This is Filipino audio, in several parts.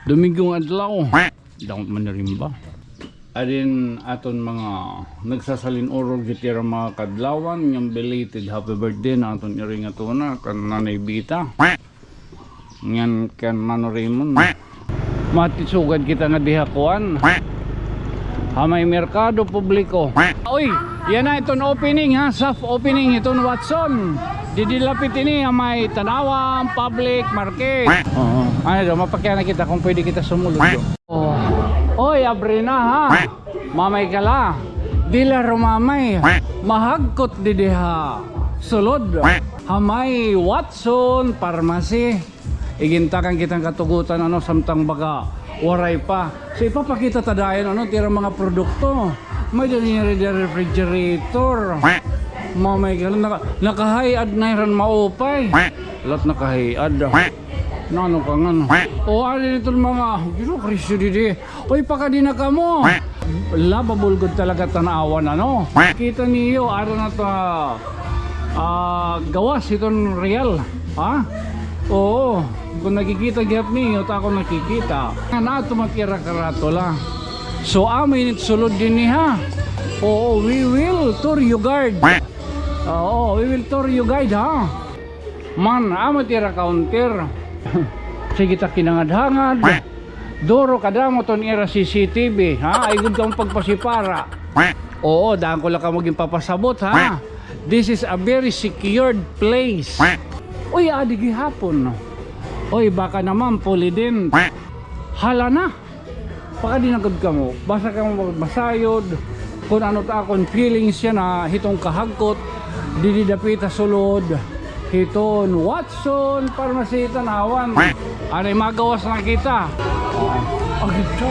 Domingong adlaw. Daw man na rin ba? Adin aton mga nagsasalin orog gitira mga kadlawan yung belated happy birthday na aton iring atuna kan Nanay Bita. Ngan kan Mano Raymond. Matisugad kita nga dihakuan. Hamay merkado publiko. Oy, yan na iton opening ha, soft opening iton Watson. Didilapit ini may Tanawang Public Market. Ano daw, mapakya na kita kung pwede kita sumulod do. Oy, abre na ha. Mamay kala. Dila rumamay. Mahagkot didiha. Sulod. Hamay Watson Pharmacy. Igintakan kitang katugutan ano samtang baga waray pa. So ipapakita tadayon ano tira mga produkto. May dali refrigerator. Mamay kala nakahayad na ran maupay. Lot nakahayad. Nano ka nga no. O alin itong mga gino Kristo didi. Oy pakadi na ka mo. Lababulgod talaga tanawan ano. Kita niyo araw na to gawas itong real. Ha? Oo. Kung nakikita gyap niyo ta ako nakikita. Na tumatira karato la. So amin sulod din ni ha. Oo, we will tour you guide. Oo, we will tour you guide ha. Man, amatira counter. Sige ta kinangad-hangad. Doro kadamo ton era CCTV ha. Ay gud kang pagpasipara. Oo, daan ko lang ka maging papasabot ha. This is a very secured place. Uy, adi gihapon. Uy, baka naman puli din. Hala na. Baka dinagod ka mo. Basta ka mo magbasayod. Kung ano ta akong feelings yan na hitong kahagkot. Dididapita sulod. Hiton Watson Pharmacy Tanawan. Anay magawas na kita. Agito.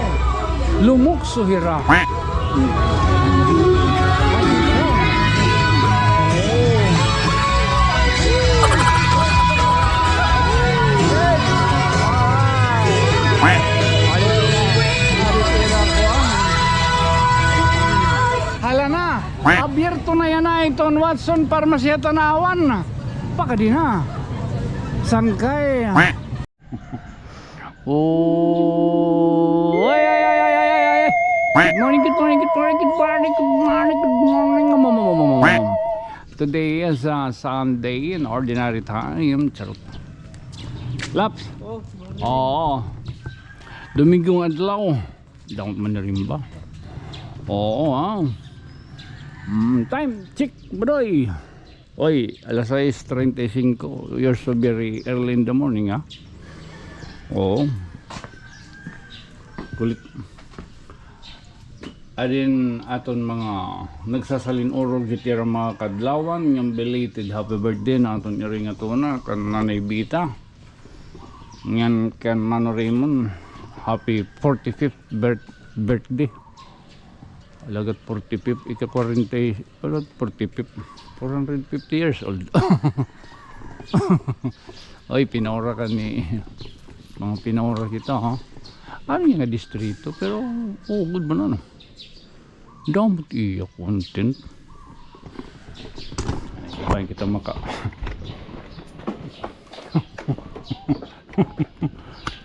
Lumok suhira. Hala na, abierto na yan na itong Watson Pharmacy Tanawan. Baka di na. Sangkay. Oh, ay. Good morning. Today is Sunday in ordinary time. Charot. Laps. Oo. Domingong adlaw. Daw man na rin ba? Oo ha. Time check broy. Oy, alas 6:35. You're so very early in the morning ha. Oo. Kulit. Adin aton mga nagsasalin orog gitira mga kadlawan yung belated happy birthday na aton iring atuna kan Nanay Bita. Ngan kan Mano Raymond. Happy 45th birthday. Alagat 45th, ika 40, 45th, 450 years old. Ay, pinaura ka ni mga pinaura kita ha. Ano yung nga distrito pero good ba na no? Damot iya content. Sabahin kita maka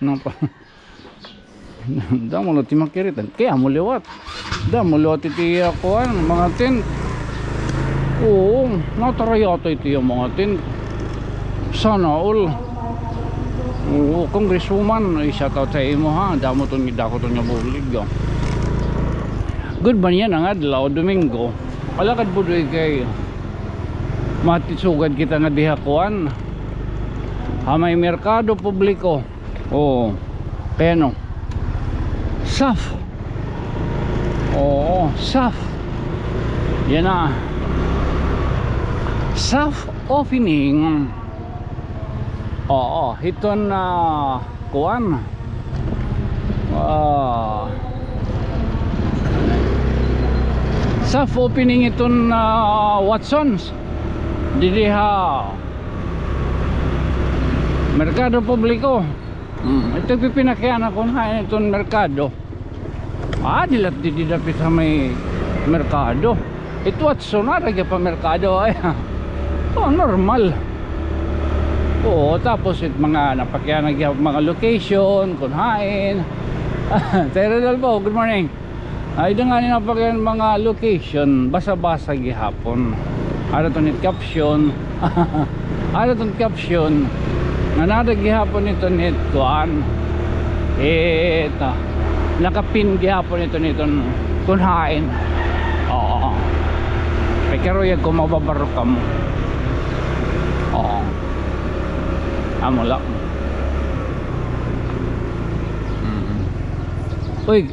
napa damo lo ti makiritan kaya mo liwat damo liwat iti ako mga tent. Oo, natarayato iti yung mga tent. Sana all. Oo, congresswoman shout out sa imo ha. Damo ton gidako ton nga bulig. Good ba niya ang adlaw Domingo. Alakad budoy kay matisugad kita nga dihakuan. Hamay merkado publiko. Oo. Peno. Saf. Oo, saf. Yan na. Saf opening. Oo, hiton na kuan. Saf opening iton Watsons. Didiha merkado publiko. Ito pipinakyan ako na itong merkado. Dilat didapit sa may merkado. Ito at sunarag pa merkado ay. Normal. Oo, tapos mga napakyan mga location, kunhain. Teredal po, good morning. Ay nga ni napakyan mga location, basa-basa gihapon. Ano to nit caption? Ano tong caption? Nanada gihapon ito nit kuan. Eta. Nakapin gihapon ito niton kunhain. Oo. Pero yag ko mababaro ka mo. Oo. Amo lang. Uy.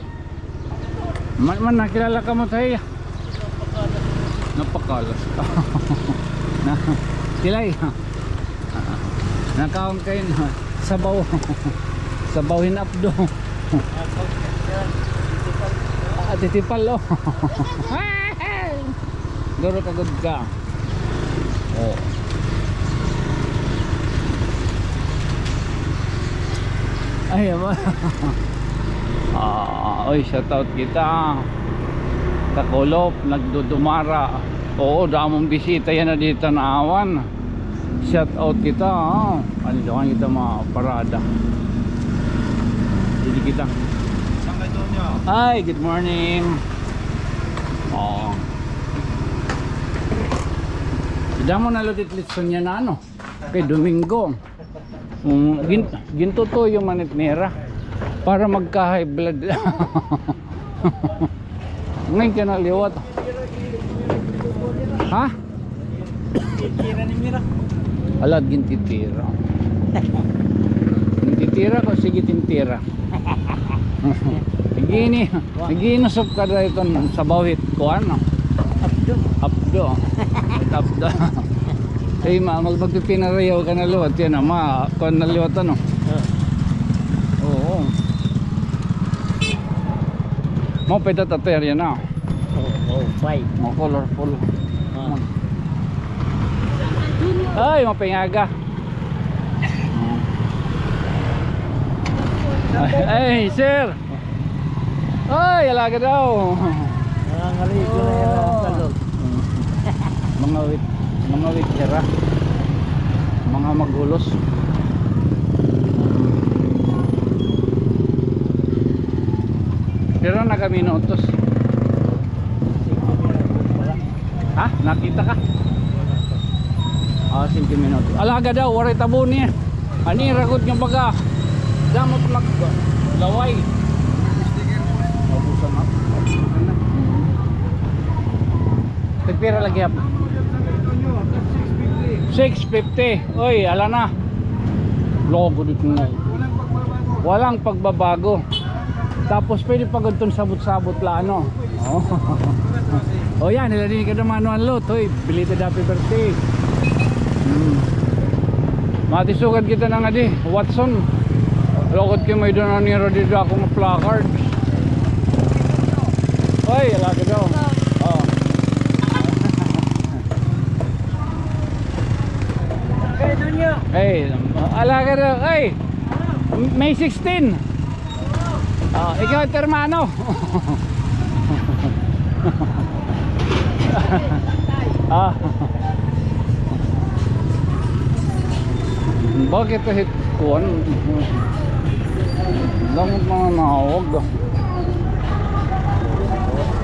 Man nakilala ka mo tayo. Napakalas. Na silay. Nakaon kayo na sabaw. Sabawin up do. Titipal oh. Garo kagod ka. Oh. Ay ama. Oy, shout out kita. Takolop, nagdudumara. Oo, damong bisita yan na dito na awan. Shout out kita. Ano doon kita mga parada. Hindi kita. Hi, good morning. Oo. Damo na lutit-litson niya na ano. Kay Domingo. Ginto to yung manitnera para magka-high blood. Ngayon ka na liwat. Ha? Titira ni Mira. Alad gintitira. Gintitira ko sige tintira. Nagiinusop ka dito sa bawit ko ano. Abdo. Abdo. Ay magpipinarayaw ka na liwat yan ama. Kuan na liwat ano. Oo. Mau pwede tater yan na. Oh, bye. Mau colorful. Ay, mapingaga. Ay, sir. Ay, alaga daw. Nangangalito na yan ang talog. Mga wikera. Mga magulos. Pero na kami nautos. Ha? Nakita ka? 5 minuto. Alaga daw, waray tabo niya. Ani ragot nga baga. Damot maglaway. Mabusan ako. Tagpira lagi ako. 650. Oy, ala na. Logo dito na. Walang pagbabago. Tapos pwede pagod sabot-sabot la ano. Oh. Oh yan, niladinig ka naman manual lot. Oy, belated happy birthday. Matisugan kita na nga di Watson. Lokod kayo may doon na niro dito ako ng placard. Oy, alaga daw. Oh. Kaya doon nyo. Hey, alaga daw. Hey, May 16. Ikaw at hermano. Bakit hit kuan? Damot mga mahawag.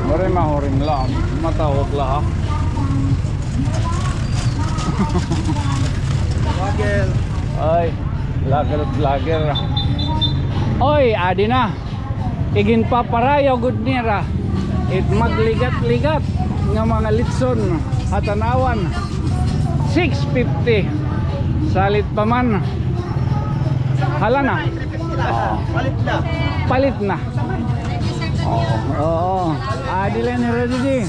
Maray mahuring lang. Matawag lang. Wagel. Ay, lager. Oy, adi na. Igin pa parayaw good nira. It magligat-ligat nga mga litson hatanawan. 650. Salit pa man. Hala na. Palit na. Oo. Adi lang ni Rodidi.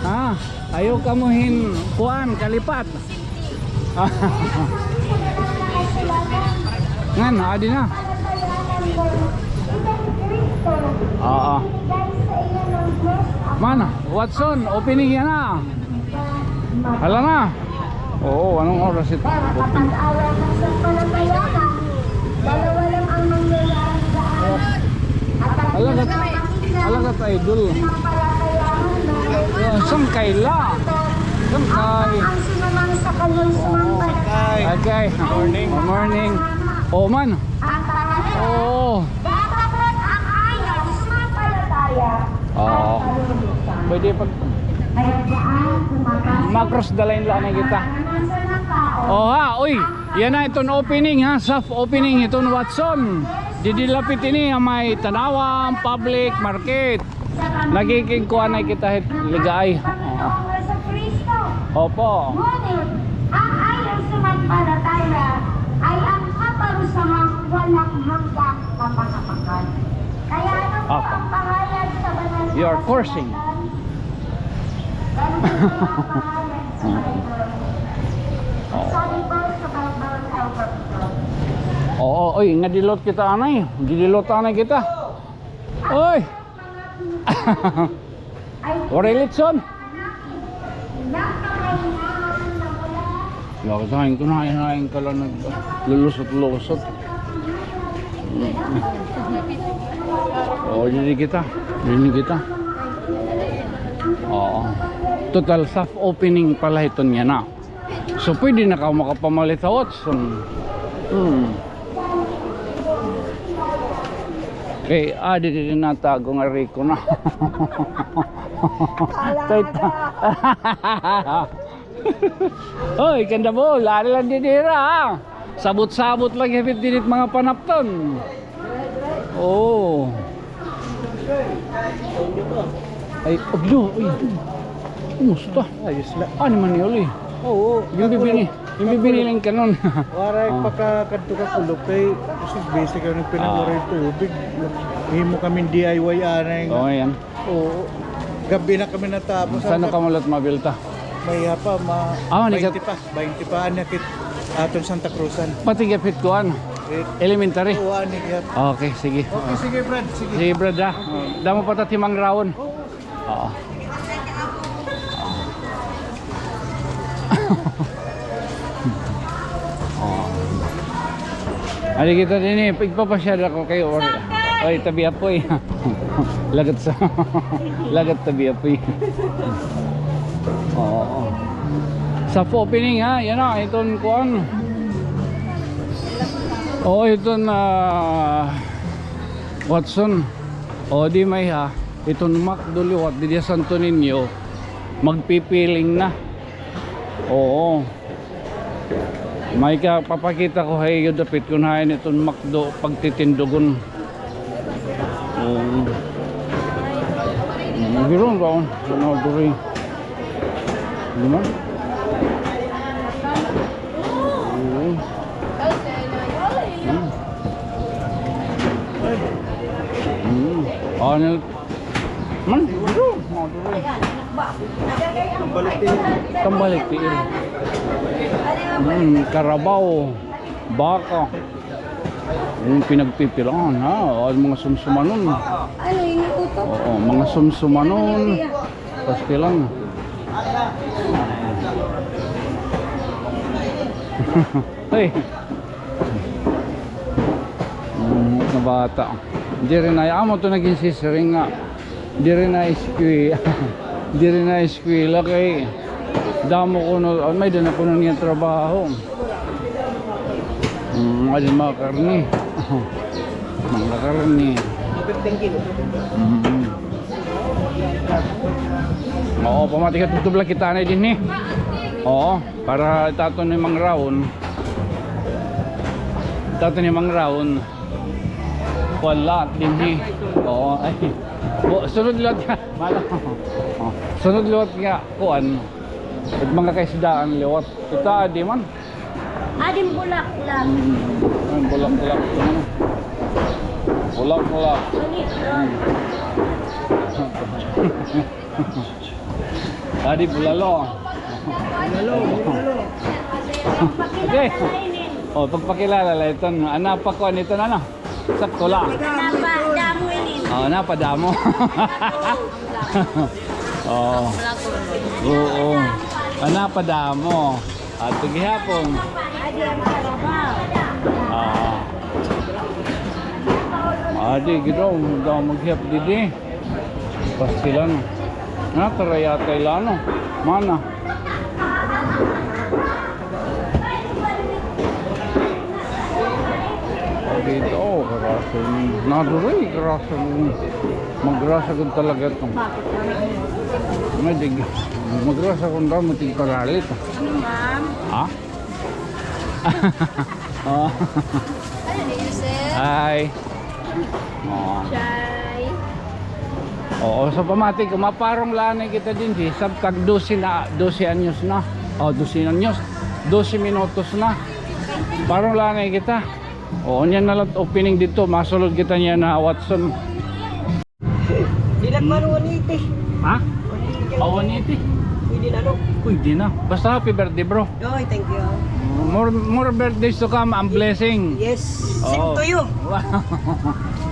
Ha? Ayaw kamuhin kuan kalipat. Ngan, adi na. Oo. Mana? Watson, opening yan na. Hala na. Oo, anong oras ito? Open. Dalawa lang ang mangyayari sa araw. Alagat idol. Saan kaila? Saan kay? Ang sinamang sa kanyang sumampalataya. Okay. Morning. Morning. Oh man. Ang karangalan. Oh. Dapat ang ayaw sumampalataya. Oo. Pwede pag Kaya diyan kumakain. macros dalain lang na kita. Karanasan ng tao. Oh ha, uy. Yan na itong opening ha, soft opening itong Watson. Didilapit ini ang may Tanawang Public Market. Nagiging kuha na kita hit ligay. Panginoon sa Kristo. Opo. Ngunit, ang ayaw sumampalataya ay ang kaparusahang walang hanggang kapakapakan. Kaya ano po Apa. ang pangalan sa banal na You are cursing. Ganun po ang pangalan sa Bible. Oo. Sabi po sa Bible, Elberton. Oo, oy, ngadilot kita anay. Didilot anay kita. Oy. Ay Orelitson. napakainaman na wala. Nakasahin ko na, hinahin ka lang naglulusot-lusot. Oo, dini kita. Oo. Total soft opening pala ito niya na. So pwede na ka makapamalit sa Watson. Okay, di din natago nga Rico na. Taita. Hoy, kanda mo, lari lang dinira ha. Sabot-sabot lang hipit dinit mga panapton. Oh. Ay, ogdo, uy. Kumusta? Ayos lang. Ano man yun eh? Oo. Yung bibiniling ka nun. Waray Ah. pagkakadto ka kulog kay kasi basic ang pinag-waray tubig. Himo kami DIY anay Oo, nga. yan. Oo. Gabi na kami natapos. Saan ka malot mabilta? May pa, 20 nikat- pa. 20 pa anakit aton Santa Cruzan. Pati gapit ko ano? Elementary. Oo, anikat. Okay, sige. Okay, sige Brad. Sige. Sige, brad ha. Damo pa tatimang raon. Oo. Ali kita din eh, pagpapasyal ako kayo or ay tabi apoy. Lagat sa lagat tabi apoy. Oo. Sa opening ha, yan na iton kuan. Oh, iton Watson. O di may ha, iton McDo liwat di Santo Niño magpipiling na. Oo. May ka papakita ko hay yung dapit kung hain itong McDo pagtitindugon. Giron ba on? Ano duri? Lima? Ano? Man, duro. Kambalik tiil. Karabaw, baka. Yung pinagpipilangan ha, o, mga sumsumanon. Ano yung utok? Oo, mga sumsumanon. Pastilan. Hey. Na bata. Di rin ay amo to naging sisering nga. Di rin na eskwela. Di rin na eskwela kay damo ko no, may doon ako nang yung trabaho. Ay mga karni. Mga karni. Oo, pamatikat ito lang kita na din eh. Oo, para tato ni Mang Raon. Tato ni Mang Raon. Wala din eh. Oo, ay. Sunod lot nga. Malam. Sunod lot nga kuan. At mga kaisdaan liwat. Ita di man. Adim bulaklak. Bulak-bulak. Bulak-bulak. Adi bulalo. Okay. Oh, pagpakilala la ito. Anapa ko nito na no. Sakto lang. Napadamo ini. Oh, napadamo. Oh. Oo. Napadamo. At gihapon. Adi gitu daw maghiyap didi. Pastilan. Na tarayatay lano. Mana? Naduroy, grasa mo. Magrasa ko talaga ito. May dig. Magrasa ko na mo tigparalit. Ano, ma'am? Ha? Oh. Ano na yun, sir? Hi. Oh. Chai. Oo, sa pamati ko, maparong lanay kita din di. Sabtag 12 anyos na. Oh, 12 anyos. 12 minutos na. Parang lanay kita. Oo, niyan na lang opening dito. Masulod kita niya na Watson. Dilag man 180. Ha? Oh, 180. Pwede na no? Pwede na. Basta happy birthday, bro. Oy, thank you. More birthdays to come. I'm blessing. Yes, same Oo. to you. Wow.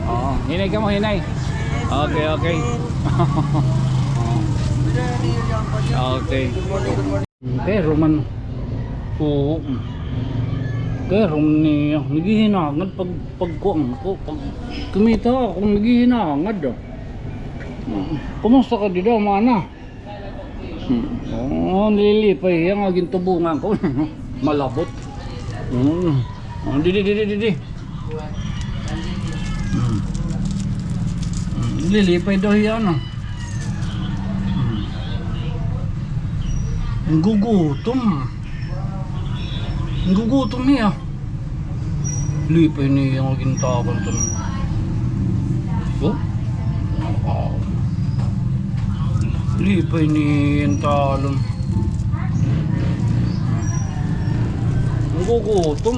Oo, hinay ka mo, hinay. Okay, okay. Okay. Pero man. Oo. Pero niya, naghihinangad pag kuang ko. Pag kumita ako, naghihinangad. Kumusta ka dito, mana? Oh, nililipay. Yung aging tubungan ko. Malabot. Didi. Nililipay daw yan. Ang gugutom. Ang gugutom niya. Lipay niya ang aging takon ito. Oh? Lipay niya ang talon. Ang gugutom.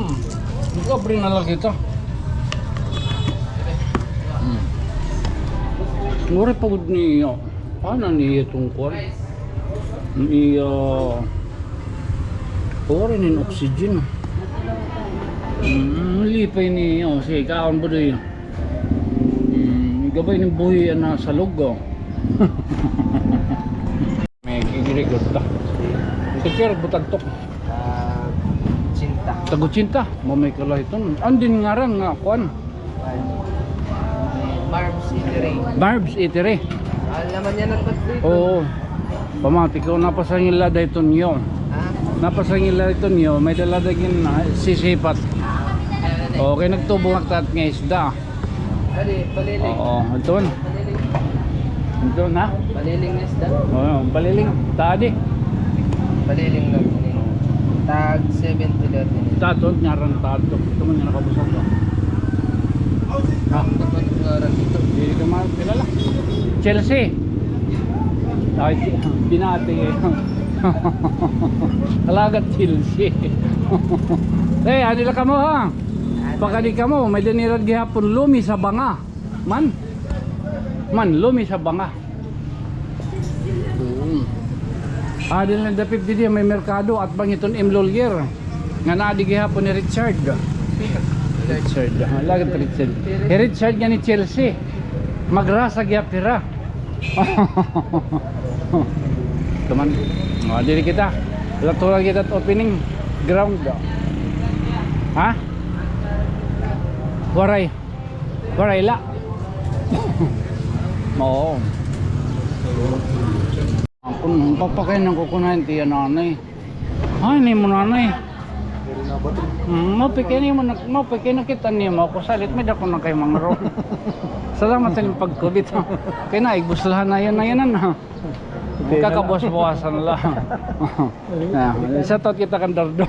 Magkabri na lang kita. Ngore pagod niya. Paano niya itong kwan? Niya... Ngore nin oxygen. Lipay niya. Sige, kaon ba doon? Gabay ng buhi na sa lugaw. May kikirikot ta. Sikir, butagtok. Cinta. Tagutsinta. Mamay kalay ito. Andin nga rin nga, kwan. Barbs Eatery. Barbs Eatery. Naman yan ang dito. Oo. Pamati ko, napasangila da ito niyo. Ha? Napasangila ito niyo. May daladagin na sisipat. Okay, nagtubong at nga isda. Baliling. Oo, ito na. Baliling. Ito na. Baliling na isda. Oo, baliling. Tadi. Baliling na. Tag 70 dot. Tato, nyaran tato. Ito man yung nakabusog ko. Ha? Pagpatugaran dito. Hindi ka kilala. Chelsea. Ay, binati eh. Alagat Chelsea. Eh, adila ka mo ha. Baka di ka mo, may dinirad gihapon lumi sa banga. Man, lumi sa banga. Adil na dapit di may merkado at bangiton imlolyer. Nga naadi gihapon ni Richard. Richard, lagat Richard. Richard nga ni Chelsea. Magrasa gihapira. Teman, diri kita. Laturan kita at opening ground. Ha? Waray la. Oo. Ampun, papakain ng kukunahin tiya nanay. Ay, ni mo nanay. Mapikay na kita niya mo. Kusalit, may dako na kayo mga ro. Salamat sa inyong pagkubit. Kaya na, igbuslahan na yan na yanan. Kakabos-bawasan lang. Sa tot kita kan dardo.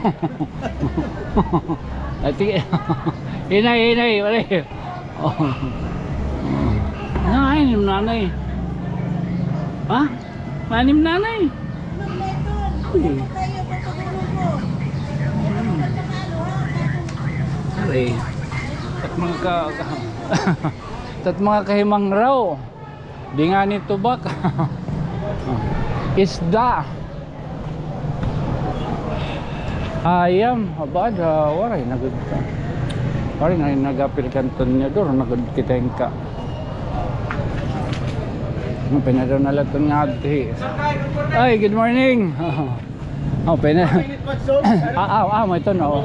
Hinay, wala. Anim nanay. Ha? Anim nanay. Uy. Aray. At mga kahimang raw. Di nga ni tubak. Isda. Ayam, abad, waray nagud ka. Waray na nagapil kanton niya doon, nagud kita yung ka. Pinadaw na lang itong nga ati. Ay, good morning. Oh, pinadaw. Mo ito no.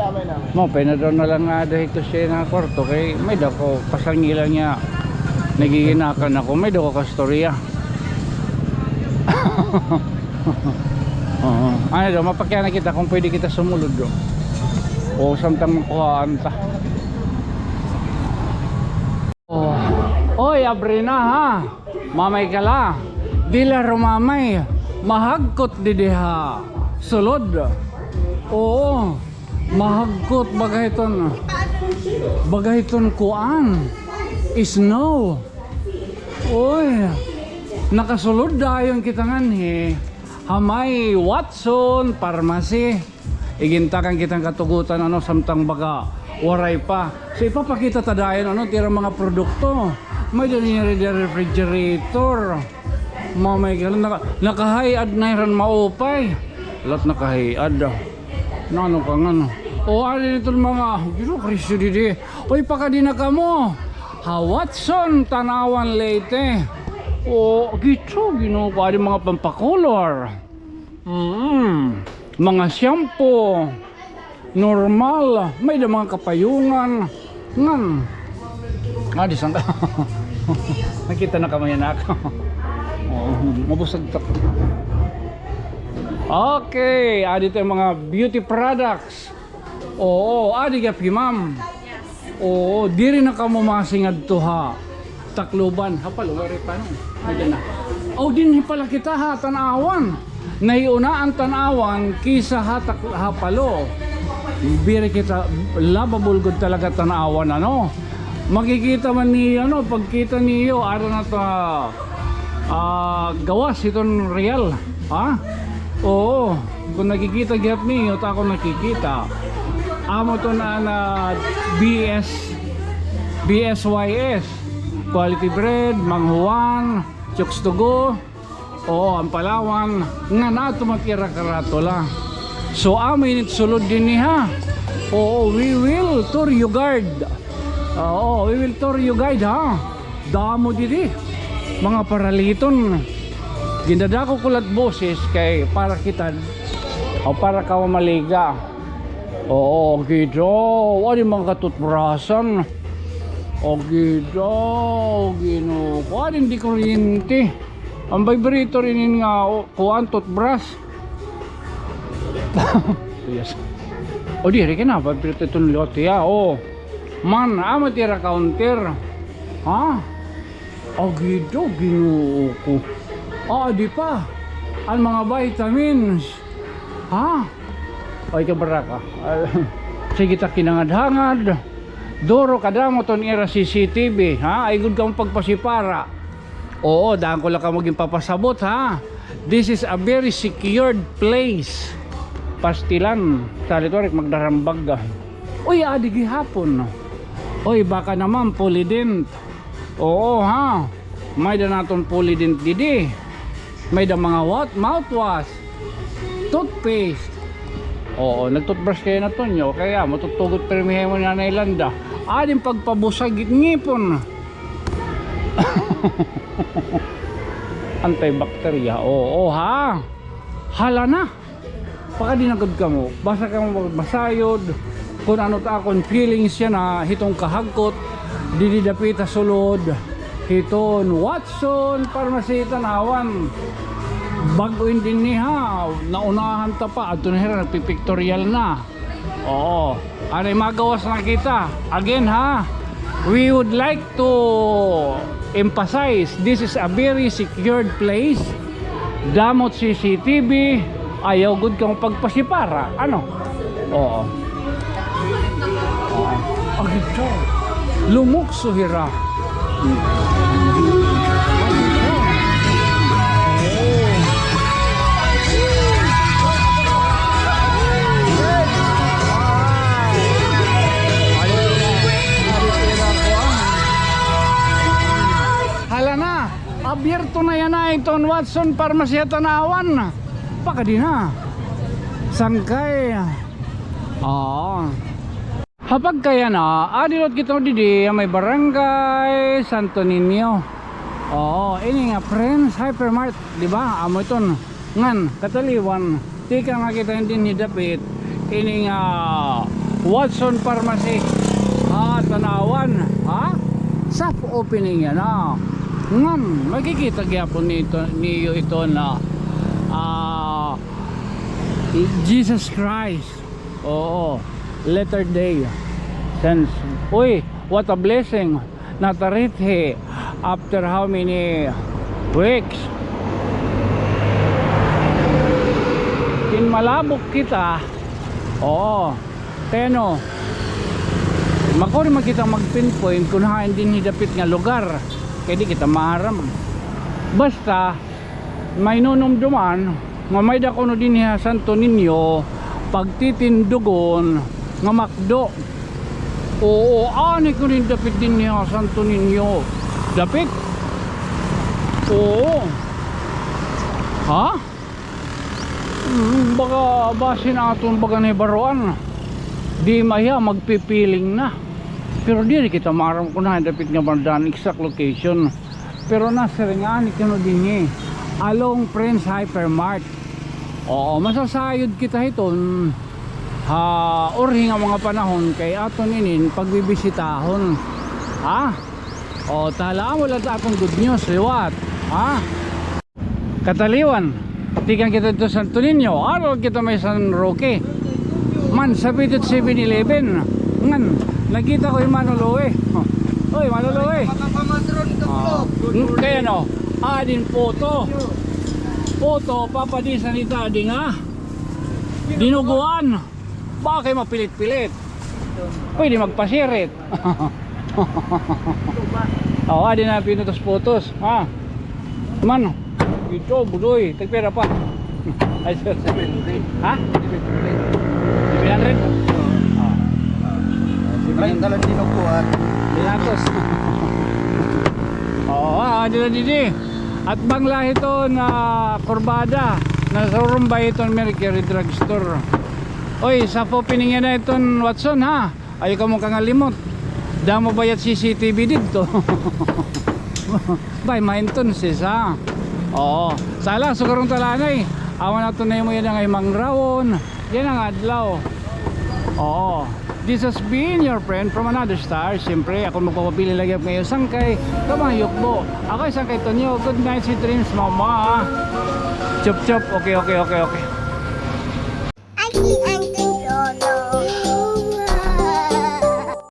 Mo, pinadaw na lang nga dahil ito siya na kwarto. Kay may dako, pasangilan niya. Nagiginakan ako, may dako kastorya. Ano daw, mapakya na kita kung pwede kita sumulod do. O samtang makuhaan ta. Oy, abre na ha. Mamay ka la. Dila rumamay. Mahagkot didiha. Sulod. Oo. Mahagkot bagayton. Bagayton kuan. Snow. Oy. Nakasulod dayon kita nganhi. Hamay Watson Pharmacy. Igintakan kitang katugutan ano samtang baga waray pa. So ipapakita ta dayon ano tira mga produkto. May dyan yung refrigerator. Mamay ka naka-high-ad na iran maupay. Lahat naka-high-ad. Nano ka nga no. O alin ito mga Gino Kristo didi. Oy pakadi na ka mo. Ha Watson Tanawan Leyte. O gito gino ko adi mga pampakolor. Mga shampoo. Normal. May da mga kapayungan. Ngan. Adi sang ka. Nakita na kamayan ako. Oh, mabusag ta. Okay, adi tayo mga beauty products. Oo, adi ka ma'am. Oo, diri na ka mo masingad to ha. Takluban, hapalo wari pa no. Ayan na. Oh, din pala kita ha tanawan. Naiuna ang tanawan kisa hapalo. Biri kita lababul gud talaga tanawan ano. Makikita man ni ano pagkita niyo ara na to gawas iton real ha. Oo, kung nakikita gyap niyo ta ako nakikita. Amo to na BSYS Quality Bread, Mang Juan, Chooks to Go. Oo, ang Palawan nga nato matira karatola. So amin it sulod din niha. Oo, we will tour you guard. Oo, we will tour you guide ha. Damo didi. Mga paraliton. Gindadako kulat boses kay para kita o para ka maliga. Oo, gito. Wali mga katutbrasan. O gito. Gino. Wali hindi kuryente. Ang vibrator rin nga kuan toothbrush. Yes. O di rin na vibrator itong lote ya. O. Man, tira counter. Ha? O gito. Ginoo ko. O di pa. Ang mga vitamins. Ha? O ikaw baraka. Sige ta kinangad-hangad. Doro kadamo ton era CCTV. Ha? Ay good kang pagpasipara. Oo, daan ko lang ka maging papasabot ha. This is a very secured place. Pastilan. Salitorik magdarambag. Uy, adi gihapon. Uy, baka naman polydent. Oo ha. May da naton polydent didi. May da mga mouthwash. Toothpaste. Oo, nagtoothbrush kayo na to nyo. Kaya matutugot permihe mo na nailanda. Ading pagpabusag ngipon. Antibacteria. Oo ha. Hala na. Baka dinagod ka mo. Basta ka mo magbasayod. Kung ano ta akong feelings yan na hitong kahagkot. Dididapita sulod. Hiton Watson Pharmacy Tanawan. Baguin din niha. Naunahan ta pa. Ato na hira nagpipictorial na. Oo. Ano magawas na kita. Again ha. We would like to emphasize this is a very secured place. Damot CCTV. Ayaw good kang pagpasipara. Ano? Oo. Agito. Lumukso hira. Hala na. Abierto na yan na itong Watson Pharmacy Tanawan. Paka di na. Sangkay. Oo. Hapag kaya na, adilot kita didi may barangay Santo Niño. Oo, ini nga Friends Hypermart, di ba? Amo iton ngan kataliwan. Tika nga kita hindi ni dapit. Ini nga Watson Pharmacy Tanawan, ha? Soft opening yan na. Ngan makikita gyapon niyo ito na Jesus Christ. Oo. Letter day. Sense. Uy, what a blessing. natarithi after how many weeks. Kinmalabok kita. Oo. Teno. Makuri man kita mag-pinpoint kung hain din hidapit nga lugar. Kaya di kita maharam. Basta may nunumduman nga may dako no din ha Santo Niño pagtitindugon nga makdo. Oo, ani ko rin dapit din ha Santo Niño. Dapit? Oo. Ha? Baka basin aton baga na baruan. Di maya magpipiling na. Pero di kita maram ko na dapit nga bandan exact location. Pero nasa ringani kano din along Prince Hypermart. Oo, masasayod kita iton. Orhi nga mga panahon kay aton inin pagbibisitahon. Ha? O talaan wala ta akong good news, liwat. Ha? Kataliwan. Tikan kita dito sa Santo Niño. Araw kita may San Roque. Man, sabi dito 7-Eleven. Ngan, nakita ko yung Manolo eh. Oy, Manolo eh. Kaya no, adin photo. Photo, papadin sanita din ha. Dinuguan. Bakit mapilit-pilit? Pwede magpasirit. Oo, adin na pinutos photos. Ha? Man, ito, budoy. Tagpera pa. Ay, sir. Ha? 700? Ang dalang dinuguan. 900. Oo, adin na didi. At bangla ito na kurbada. Nasa Rumbay ito Mercury Drugstore. Oy, sa po piningin na itong Watson ha. Ayaw ka mong kangalimot. Damo bayat CCTV dito. Bay, mainton sis ha. Oo. Sala, sugarong talanay. Awan na ito na yung yan ang mangrawon. Yan ang adlaw. Oo. This has been your friend from another star. Siyempre, ako magpapapili lagi ako ngayon. Sangkay, kamayok mo. Ako ay Sangkay Tonyo. Good night, sweet dreams, mama. Chop chop. Okay.